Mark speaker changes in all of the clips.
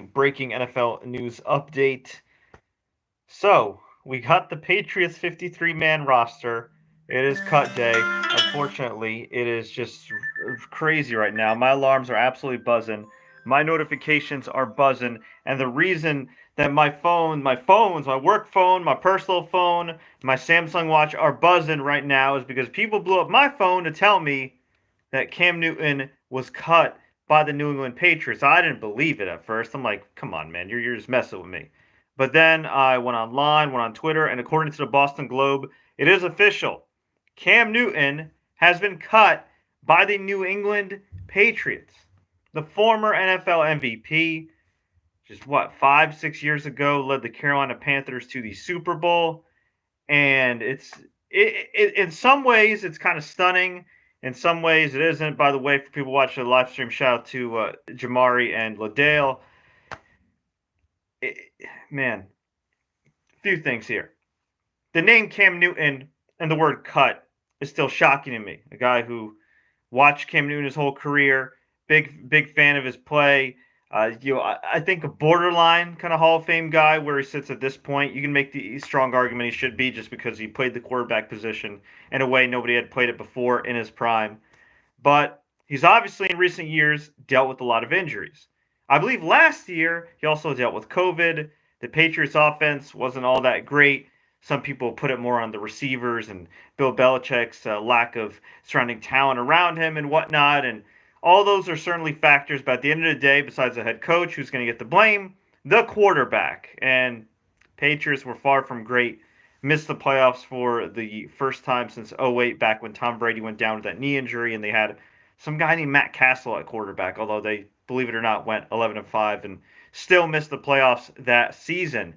Speaker 1: breaking NFL news update. So, we got the Patriots 53-man roster. It is cut day. Unfortunately, it is just crazy right now. My alarms are absolutely buzzing. My notifications are buzzing. And the reason that my work phone, my personal phone, my Samsung watch are buzzing right now is because people blew up my phone to tell me that Cam Newton was cut by the New England Patriots. I didn't believe it at first. I'm like, come on, man, you're just messing with me. But then I went online, went on Twitter, and according to the Boston Globe, it is official. Cam Newton has been cut by the New England Patriots. The former NFL MVP, just what, 5, 6 years ago, led the Carolina Panthers to the Super Bowl. And in some ways, it's kind of stunning. In some ways, it isn't. By the way, for people watching the live stream, shout out to Jamari and Ladale. Man, a few things here. The name Cam Newton and the word cut is still shocking to me. A guy who watched Cam Newton his whole career, big fan of his play. I think a borderline kind of Hall of Fame guy where he sits at this point. You can make the strong argument he should be just because he played the quarterback position in a way nobody had played it before in his prime. But he's obviously in recent years dealt with a lot of injuries. I believe last year he also dealt with COVID. The Patriots offense wasn't all that great. Some people put it more on the receivers and Bill Belichick's lack of surrounding talent around him and whatnot. And all those are certainly factors, but at the end of the day, besides the head coach, who's going to get the blame? The quarterback. And Patriots were far from great. Missed the playoffs for the first time since '08, back when Tom Brady went down with that knee injury, and they had some guy named Matt Castle at quarterback, although they, believe it or not, went 11-5 and still missed the playoffs that season.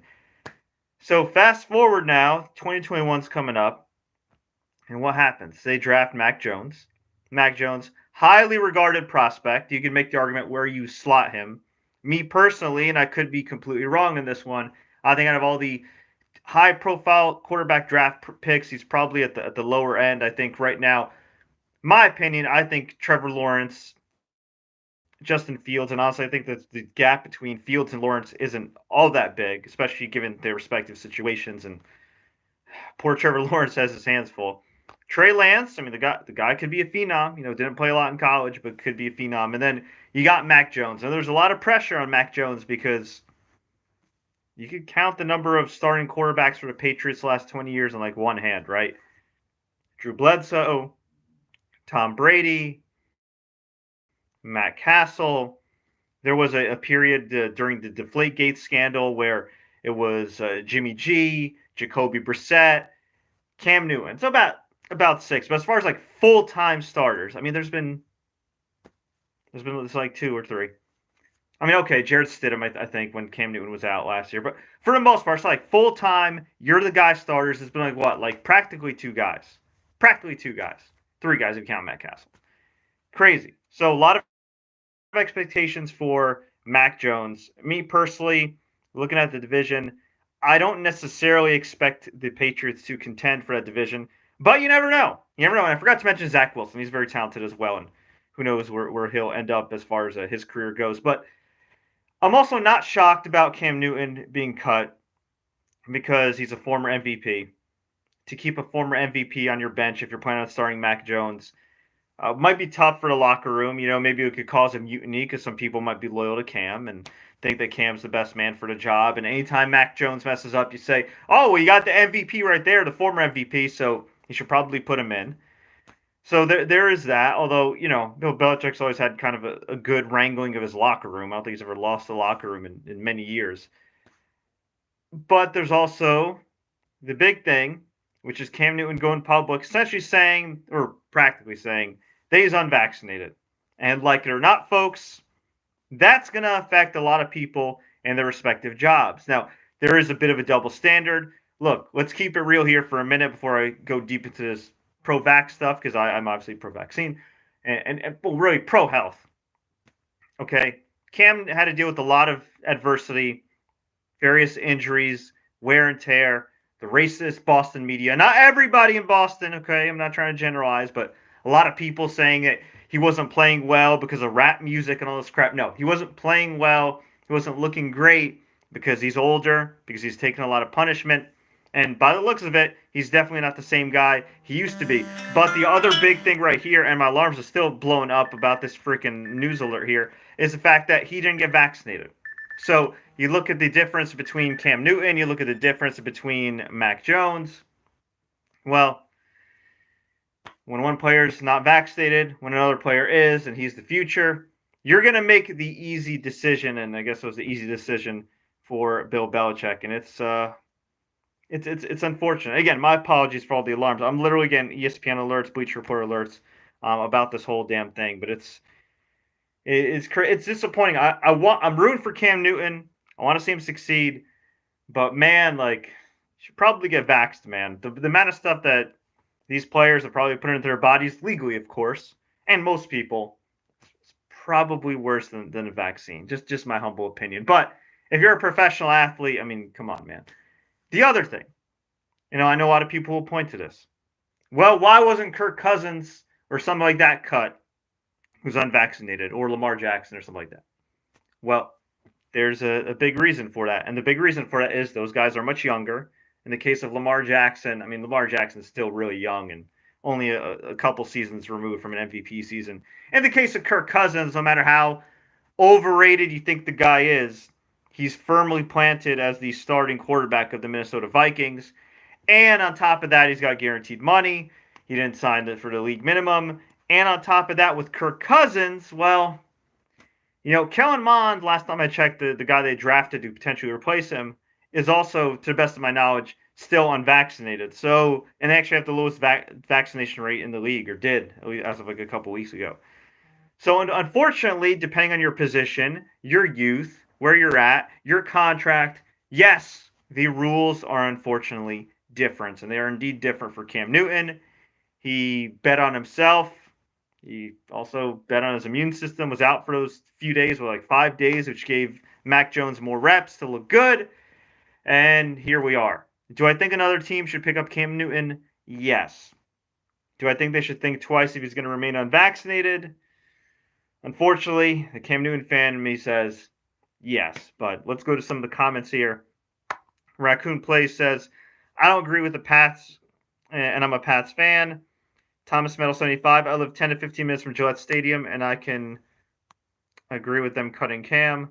Speaker 1: So fast forward now, 2021's coming up, and what happens? They draft Mac Jones. Mac Jones, highly regarded prospect. You can make the argument where you slot him. Me personally, and I could be completely wrong in this one, I think out of all the high-profile quarterback draft picks, he's probably at the lower end. I think right now, my opinion, I think Trevor Lawrence, Justin Fields, and honestly, I think that the gap between Fields and Lawrence isn't all that big, especially given their respective situations. And poor Trevor Lawrence has his hands full. Trey Lance, I mean, the guy could be a phenom. Didn't play a lot in college, but could be a phenom. And then you got Mac Jones. And there's a lot of pressure on Mac Jones because you could count the number of starting quarterbacks for the Patriots the last 20 years on like one hand, right? Drew Bledsoe, Tom Brady, Matt Castle. There was a period during the Deflategate scandal where it was Jimmy G, Jacoby Brissett, Cam Newton. So about six. But as far as like full-time starters, I mean, there's been it's like two or three. I mean, okay, Jared Stidham, I think, when Cam Newton was out last year. But for the most part, it's like full-time, you're the guy starters. It's been like what? Like practically two guys. Practically two guys. Three guys if you count Matt Castle. Crazy. So a lot of expectations for Mac Jones. Me personally, looking at the division, I don't necessarily expect the Patriots to contend for that division, but you never know. You never know. And I forgot to mention Zach Wilson. He's very talented as well, and who knows where he'll end up as far as his career goes. But I'm also not shocked about Cam Newton being cut because he's a former MVP. To keep a former MVP on your bench if you're planning on starting Mac Jones might be tough for the locker room. Maybe it could cause a mutiny because some people might be loyal to Cam and think that Cam's the best man for the job. And anytime Mac Jones messes up, you say, oh, well, you got the MVP right there, the former MVP, so you should probably put him in. So there is that, although, Bill Belichick's always had kind of a good wrangling of his locker room. I don't think he's ever lost the locker room in many years. But there's also the big thing, which is Cam Newton going public, essentially saying, or practically saying, that he's unvaccinated. And like it or not, folks, that's going to affect a lot of people in their respective jobs. Now, there is a bit of a double standard. Look, let's keep it real here for a minute before I go deep into this pro-vax stuff, because I'm obviously pro-vaccine, and really pro-health. Okay? Cam had to deal with a lot of adversity, various injuries, wear and tear, the racist Boston media. Not everybody in Boston, okay? I'm not trying to generalize, but a lot of people saying that he wasn't playing well because of rap music and all this crap. No, he wasn't playing well He wasn't looking great because he's older, because he's taken a lot of punishment. And by the looks of it, he's definitely not the same guy he used to be. But the other big thing right here, and my alarms are still blowing up about this freaking news alert here, is the fact that he didn't get vaccinated. So you look at the difference between Cam Newton, you look at the difference between Mac Jones. Well, when one player is not vaccinated, when another player is, and he's the future, you're going to make the easy decision, and I guess it was the easy decision for Bill Belichick, and it's unfortunate. Again, my apologies for all the alarms. I'm literally getting ESPN alerts, Bleacher Report alerts about this whole damn thing, but it's disappointing. I'm rooting for Cam Newton. I want to see him succeed, but man, like, should probably get vaxxed, man. The amount of stuff that these players have probably put into their bodies, legally, of course, and most people, it's probably worse than a vaccine. Just my humble opinion. But if you're a professional athlete, I mean, come on, man. The other thing, I know a lot of people will point to this. Well, why wasn't Kirk Cousins or something like that cut who's unvaccinated, or Lamar Jackson or something like that? Well, there's a big reason for that. And the big reason for that is those guys are much younger. In the case of Lamar Jackson, I mean, Lamar Jackson's still really young and only a couple seasons removed from an MVP season. In the case of Kirk Cousins, no matter how overrated you think the guy is, he's firmly planted as the starting quarterback of the Minnesota Vikings. And on top of that, he's got guaranteed money. He didn't sign for the league minimum. And on top of that, with Kirk Cousins, well, Kellen Mond, last time I checked, the guy they drafted to potentially replace him, is also, to the best of my knowledge, still unvaccinated. So, and they actually have the lowest vaccination rate in the league, or did, as of like a couple weeks ago. So, unfortunately, depending on your position, your youth, where you're at, your contract, yes, the rules are unfortunately different. And they are indeed different for Cam Newton. He bet on himself. He also bet on his immune system, was out for those few days, like 5 days, which gave Mac Jones more reps to look good. And here we are. Do I think another team should pick up Cam Newton? Yes. Do I think they should think twice if he's going to remain unvaccinated? Unfortunately, the Cam Newton fan in me says yes. But let's go to some of the comments here. Raccoon Plays says, I don't agree with the Pats, and I'm a Pats fan. Thomas Metal 75, I live 10 to 15 minutes from Gillette Stadium, and I can agree with them cutting Cam.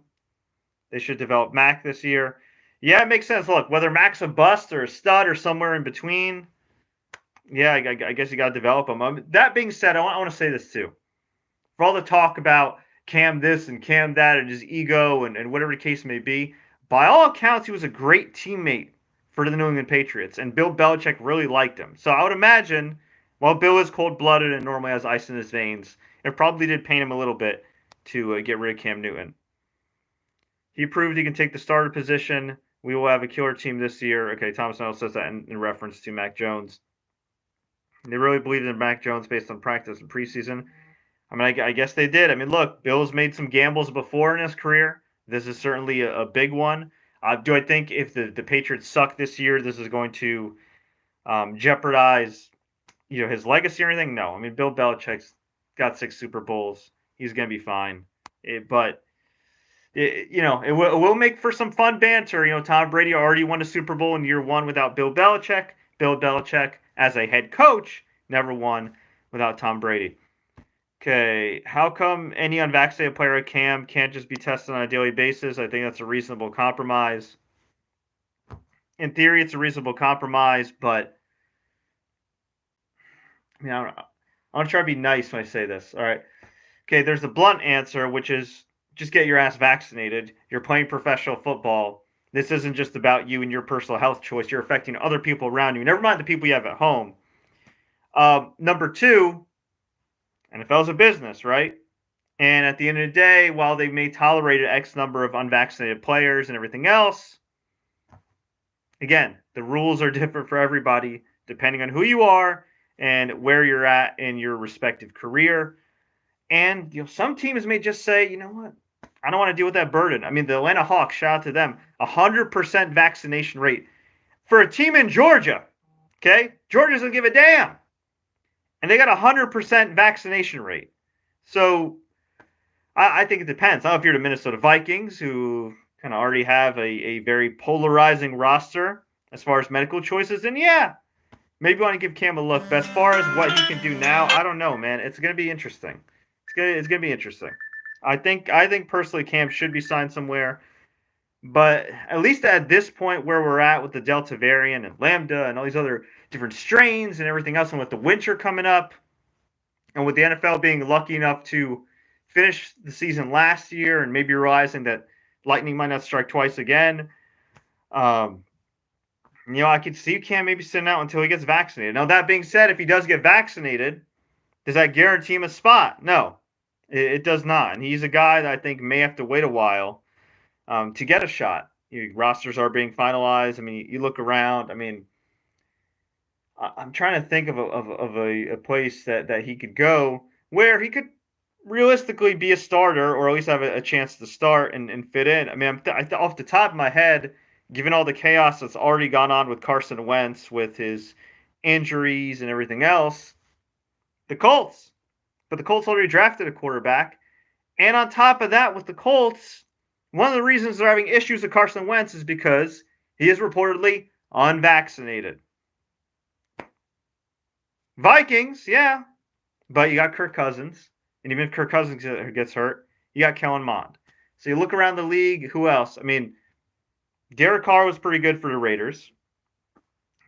Speaker 1: They should develop Mac this year. Yeah, it makes sense. Look, whether Mac's a bust or a stud or somewhere in between, yeah, I guess you got to develop him. That being said, I want to say this too. For all the talk about Cam this and Cam that and his ego and whatever the case may be, by all accounts, he was a great teammate for the New England Patriots, and Bill Belichick really liked him. So I would imagine, while Bill is cold-blooded and normally has ice in his veins, it probably did pain him a little bit to get rid of Cam Newton. He proved he can take the starter position. We will have a killer team this year. Okay, Thomas Meadows says that in reference to Mac Jones. They really believed in Mac Jones based on practice and preseason. I mean, I guess they did. I mean, look, Bill's made some gambles before in his career. This is certainly a big one. Do I think if the Patriots suck this year, this is going to jeopardize his legacy or anything? No. I mean, Bill Belichick's got 6 Super Bowls. He's going to be fine. But it will make for some fun banter. Tom Brady already won a Super Bowl in year 1 without Bill Belichick. Bill Belichick, as a head coach, never won without Tom Brady. Okay, how come any unvaccinated player at Cam can't just be tested on a daily basis? I think that's a reasonable compromise. In theory, it's a reasonable compromise, but I mean, I want to try to be nice when I say this. All right. Okay, there's the blunt answer, which is just get your ass vaccinated. You're playing professional football. This isn't just about you and your personal health choice. You're affecting other people around you. Never mind the people you have at home. Number 2, NFL's a business, right? And at the end of the day, while they may tolerate an X number of unvaccinated players and everything else, again, the rules are different for everybody depending on who you are and where you're at in your respective career. And some teams may just say, you know what? I don't want to deal with that burden. I mean, the Atlanta Hawks, shout out to them, 100% vaccination rate for a team in Georgia. Okay? Georgia doesn't give a damn. And they got 100% vaccination rate. So I think it depends. I don't know if you're the Minnesota Vikings, who kind of already have a very polarizing roster as far as medical choices, and yeah, maybe you want to give Cam a look. But as far as what he can do now, I don't know, man. It's gonna be interesting. It's gonna be interesting. I think personally Cam should be signed somewhere, but at least at this point where we're at with the Delta variant and Lambda and all these other different strains and everything else, and with the winter coming up, and with the NFL being lucky enough to finish the season last year and maybe realizing that lightning might not strike twice again, um, I could see Cam maybe sitting out until he gets vaccinated. Now, that being said, if he does get vaccinated, does that guarantee him a spot? No, it does not. And he's a guy that I think may have to wait a while to get a shot. Rosters are being finalized. I mean, you look around. I mean, I'm trying to think of a place that he could go where he could realistically be a starter or at least have a chance to start and fit in. I mean, off the top of my head, given all the chaos that's already gone on with Carson Wentz with his injuries and everything else, the Colts. But the Colts already drafted a quarterback. And on top of that, with the Colts, one of the reasons they're having issues with Carson Wentz is because he is reportedly unvaccinated. Vikings, yeah, but you got Kirk Cousins, and even if Kirk Cousins gets hurt, you got Kellen Mond. So you look around the league, who else? I mean, Derek Carr was pretty good for the Raiders.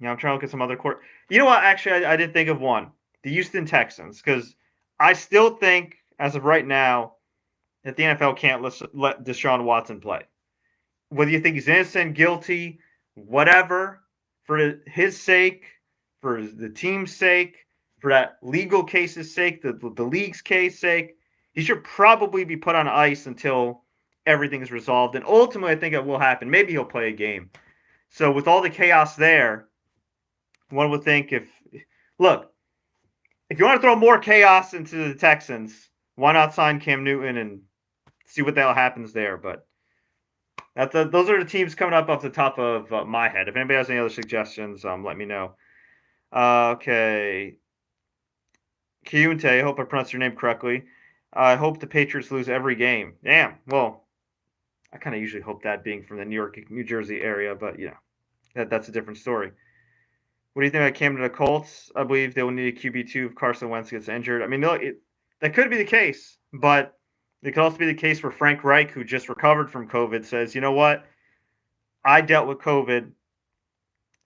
Speaker 1: I'm trying to look at some other court. You know what? Actually, I did think of one: the Houston Texans, because I still think, as of right now, that the NFL can't let Deshaun Watson play. Whether you think he's innocent, guilty, whatever, for his sake, for the team's sake, for that legal case's sake, the league's case sake, he should probably be put on ice until everything is resolved. And ultimately, I think it will happen. Maybe he'll play a game. So with all the chaos there, one would think if you want to throw more chaos into the Texans, why not sign Cam Newton and see what the hell happens there? But those are the teams coming up off the top of my head. If anybody has any other suggestions, let me know. Okay. Kiyunte, I hope I pronounced your name correctly. I hope the Patriots lose every game. Damn. Well, I kind of usually hope that, being from the New York, New Jersey area, but that's a different story. What do you think I came to the Colts? I believe they will need a QB2 if Carson Wentz gets injured. I mean, that could be the case, but it could also be the case where Frank Reich, who just recovered from COVID, says, you know what? I dealt with COVID.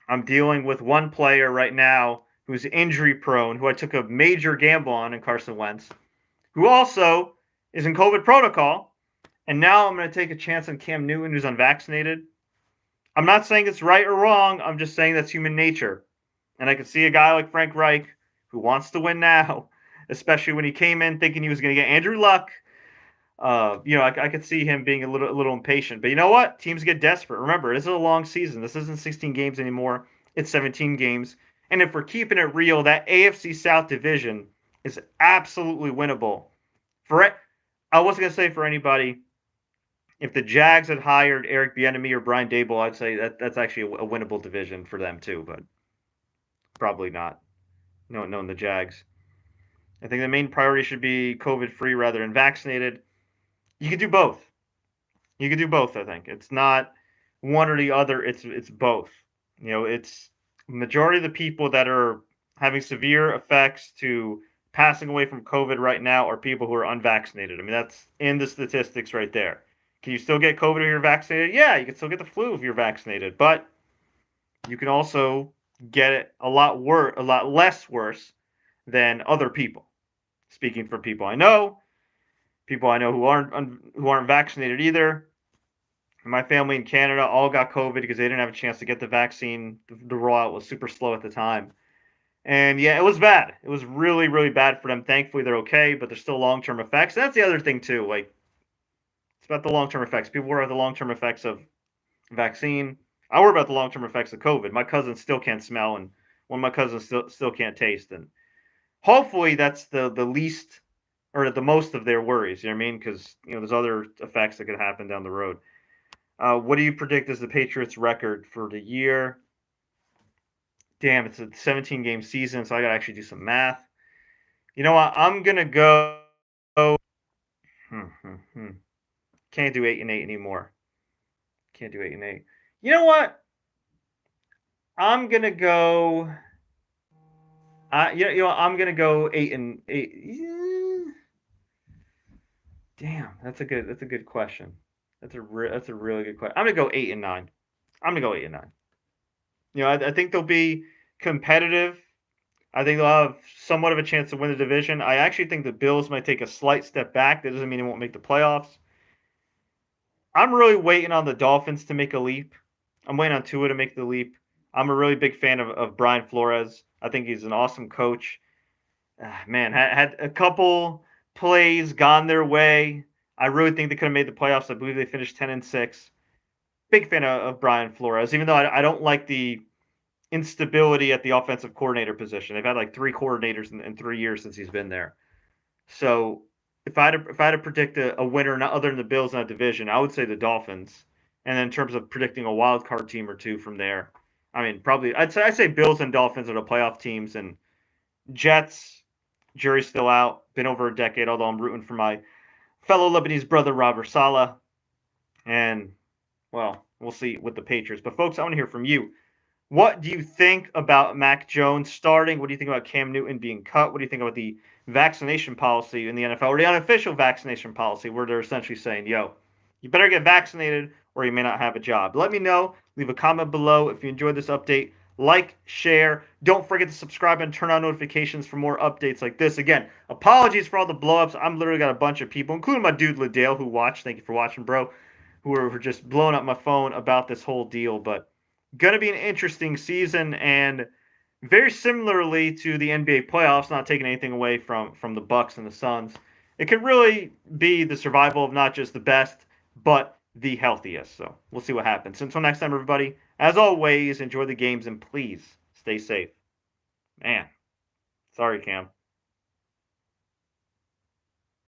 Speaker 1: I'm dealing with one player right now who's injury prone, who I took a major gamble on in Carson Wentz, who also is in COVID protocol. And now I'm going to take a chance on Cam Newton, who's unvaccinated. I'm not saying it's right or wrong. I'm just saying that's human nature. And I could see a guy like Frank Reich, who wants to win now, especially when he came in thinking he was going to get Andrew Luck. I could see him being a little impatient. But you know what? Teams get desperate. Remember, this is a long season. This isn't 16 games anymore. It's 17 games. And if we're keeping it real, that AFC South division is absolutely winnable. I wasn't going to say for anybody, if the Jags had hired Eric Bieniemy or Brian Daboll, I'd say that's actually a winnable division for them too, but probably not. No, knowing the Jags. I think the main priority should be COVID-free rather than vaccinated. You could do both. You could do both, I think. It's not one or the other, it's both. It's majority of the people that are having severe effects to passing away from COVID right now are people who are unvaccinated. I mean, that's in the statistics right there. Can you still get COVID if you're vaccinated? Yeah, you can still get the flu if you're vaccinated, but you can also get it a lot less worse than other people. Speaking for people I know who aren't vaccinated either. My family in Canada all got COVID because they didn't have a chance to get the vaccine. The rollout was super slow at the time. And yeah, it was bad. It was really, really bad for them. Thankfully, they're okay, but there's still long-term effects. That's the other thing, too. Like, it's about the long-term effects. People worry about the long-term effects of vaccine. I worry about the long-term effects of COVID. My cousins still can't smell, and one of my cousins still can't taste. And hopefully that's the least or the most of their worries. You know what I mean? Because there's other effects that could happen down the road. What do you predict is the Patriots' record for the year? Damn, it's a 17-game season, so I got to actually do some math. You know what? I'm going to go Can't do 8-8 anymore. Can't do 8-8. You know what? I'm gonna go. I'm gonna go 8-8. Yeah. Damn, that's a good question. That's a really good question. I'm gonna go 8-9. I'm gonna go 8-9. I think they'll be competitive. I think they'll have somewhat of a chance to win the division. I actually think the Bills might take a slight step back. That doesn't mean they won't make the playoffs. I'm really waiting on the Dolphins to make a leap. I'm waiting on Tua to make the leap. I'm a really big fan of Brian Flores. I think he's an awesome coach. Man, had a couple plays gone their way. I really think they could have made the playoffs. I believe they finished 10-6. Big fan of Brian Flores, even though I don't like the instability at the offensive coordinator position. They've had like 3 coordinators in 3 years since he's been there. So if I had to predict a winner, not other than the Bills in that division, I would say the Dolphins. And then in terms of predicting a wild card team or two from there, I mean, probably I'd say Bills and Dolphins are the playoff teams, and Jets, jury's still out. Been over a decade, although I'm rooting for my fellow Lebanese brother Robert Saleh. And well, we'll see with the Patriots. But folks, I want to hear from you. What do you think about Mac Jones starting? What do you think about Cam Newton being cut? What do you think about the vaccination policy in the NFL, or the unofficial vaccination policy, where they're essentially saying, yo, you better get vaccinated or you may not have a job? Let me know. Leave a comment below if you enjoyed this update. Like, share. Don't forget to subscribe and turn on notifications for more updates like this. Again, apologies for all the blowups. I'm literally got a bunch of people, including my dude Liddell, who watched. Thank you for watching, bro. Who were just blowing up my phone about this whole deal. But going to be an interesting season, and very similarly to the NBA playoffs, not taking anything away from the Bucks and the Suns, it could really be the survival of not just the best, but the healthiest. So we'll see what happens. Until next time, everybody, as always, enjoy the games and please stay safe. Man, sorry, Cam.